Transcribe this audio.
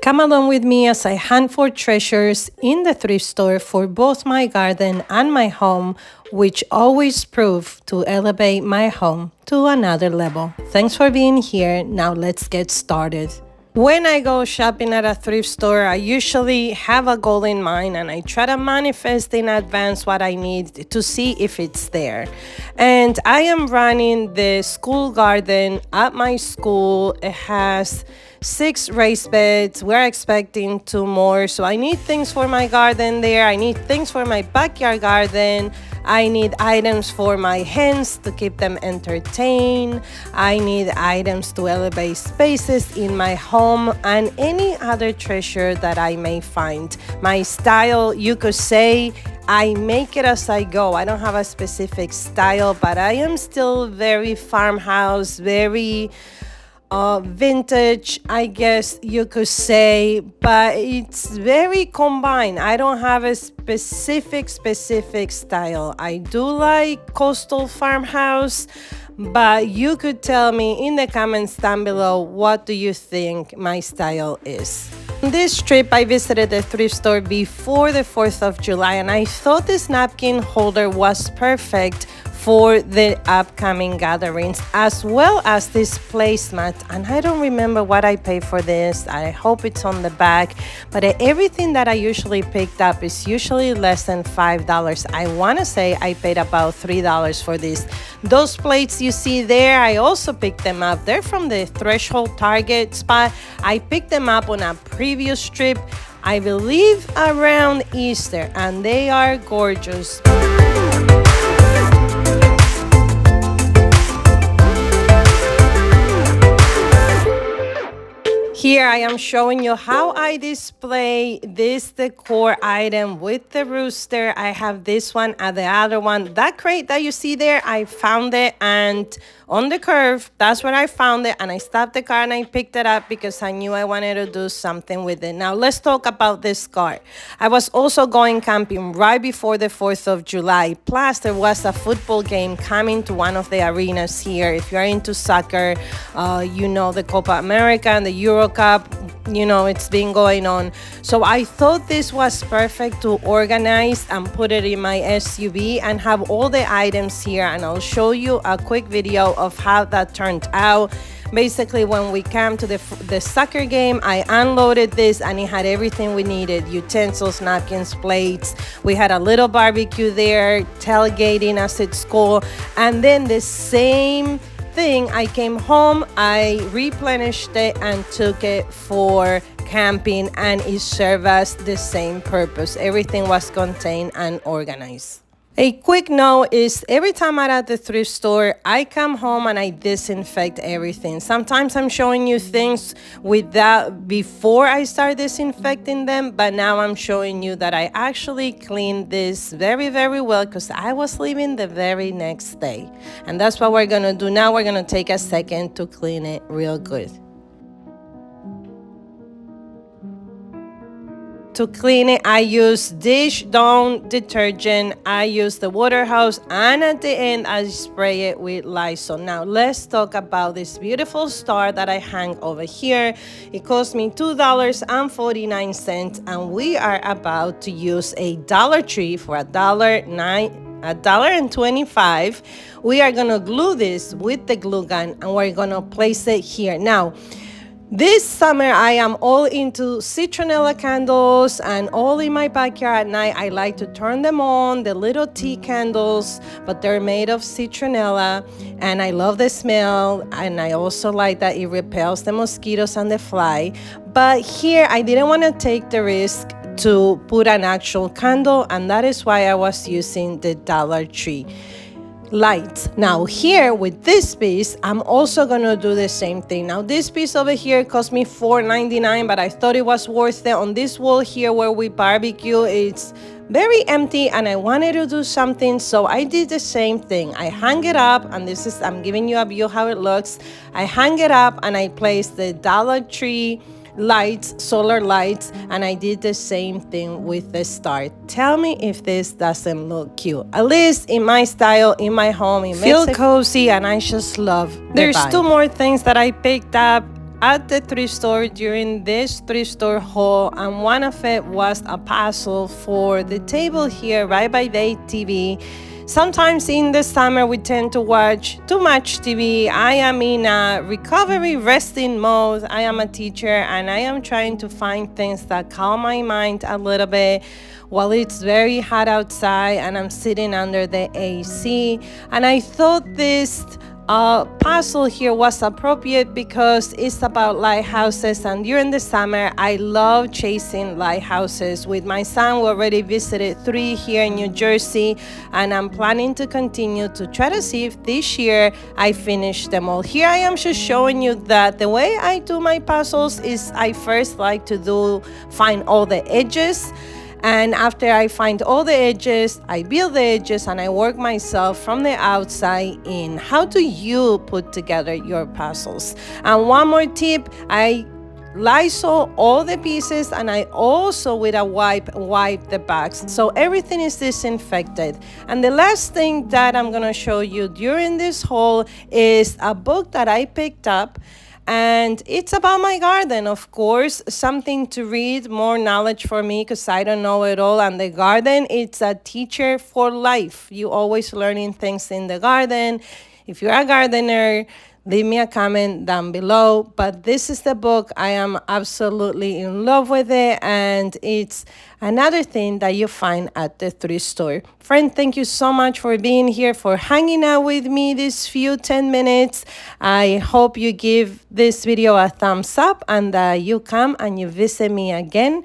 Come along with me as I hunt for treasures in the thrift store for both my garden and my home, which always prove to elevate my home to another level. Thanks for being here. Now let's get started. When I go shopping at a thrift store, I usually have a goal in mind and I try to manifest in advance what I need to see if it's there. And I am running the school garden at my school. It has 6 raised beds. We're expecting 2 more. So I need things for my garden there. I need things for my backyard garden. I need items for my hens to keep them entertained. I need items to elevate spaces in my home and any other treasure that I may find. My style, you could say, I make it as I go. I don't have a specific style, but I am still very farmhouse, very vintage, I guess you could say, but it's very combined. I don't have a specific style. I do like coastal farmhouse, but you could tell me in the comments down below, what do you think my style is? On this trip, I visited the thrift store before the 4th of July, and I thought this napkin holder was perfect for the upcoming gatherings, as well as this placemat. And I don't remember what I paid for this. I hope it's on the back, but everything that I usually picked up is usually less than $5. I want to say I paid about $3 for this. Those plates you see there, I also picked them up. They're from the Threshold Target spot. I picked them up on a previous trip, I believe around Easter, and they are gorgeous. Here I am showing you how I display this decor item with the rooster. I have this one and the other one. That crate that you see there, I found it and on the curve, that's where I found it, and I stopped the car and I picked it up because I knew I wanted to do something with it. Now let's talk about this car. I was also going camping right before the 4th of July. Plus there was a football game coming to one of the arenas here. If you're into soccer, you know the Copa America and the Euro Cup, you know, it's been going on. So I thought this was perfect to organize and put it in my SUV and have all the items here, and I'll show you a quick video of how that turned out. Basically, when we came to the soccer game, I unloaded this and it had everything we needed: utensils, napkins, plates. We had a little barbecue there, tailgating as it's called, and then the same thing, I came home, I replenished it and took it for camping, and it served us the same purpose. Everything was contained and organized. A quick note is every time I'm at the thrift store, I come home and I disinfect everything. Sometimes I'm showing you things without before I start disinfecting them, but now I'm showing you that I actually cleaned this very well because I was leaving the very next day. And that's what we're gonna do now. We're gonna take a second to clean it real good. To clean it, I use dish Dawn detergent. I use the water hose, and at the end, I spray it with Lysol. Now, let's talk about this beautiful star that I hang over here. It cost me $2.49, and we are about to use a Dollar Tree for $1.25. We are gonna glue this with the glue gun, and we're gonna place it here. Now, this summer, I am all into citronella candles, and all in my backyard at night, I like to turn them on, the little tea candles, but they're made of citronella, and I love the smell, and I also like that it repels the mosquitoes and the fly. But here, I didn't want to take the risk to put an actual candle, and that is why I was using the Dollar Tree lights. Now here with this piece, I'm also gonna do the same thing. Now this piece over here cost me $4.99, but I thought it was worth it. On this wall here where we barbecue, it's very empty and I wanted to do something, so I did the same thing. I hung it up, and this is, I'm giving you a view how it looks. I hung it up and I placed the Dollar Tree lights, solar lights, and I did the same thing with the star. Tell me if this doesn't look cute. At least in my style, in my home, it feels cozy, and I just love the vibe. There's 2 more things that I picked up. at the thrift store during this thrift store haul, and one of it was a puzzle for the table here right by the TV. Sometimes in the summer we tend to watch too much TV. I am in a recovery resting mode. I am a teacher and I am trying to find things that calm my mind a little bit while it's very hot outside and I'm sitting under the AC. And I thought this puzzle here was appropriate because it's about lighthouses, and during the summer I love chasing lighthouses. With my son, we already visited 3 here in New Jersey, and I'm planning to continue to try to see if this year I finish them all. Here I am just showing you that the way I do my puzzles is I first like to find all the edges. And after I find all the edges, I build the edges and I work myself from the outside in. How do you put together your puzzles? And one more tip, I Lysol all the pieces, and I also with a wipe the bags so everything is disinfected. And the last thing that I'm gonna show you during this haul is a book that I picked up. And it's about my garden, of course, something to read, more knowledge for me because I don't know it all. And the garden, it's a teacher for life. You always learning things in the garden. If you're a gardener, leave me a comment down below. But this is the book. I am absolutely in love with it. And it's another thing that you find at the thrift store. Friend, thank you so much for being here, for hanging out with me these few 10 minutes. I hope you give this video a thumbs up and that you come and you visit me again.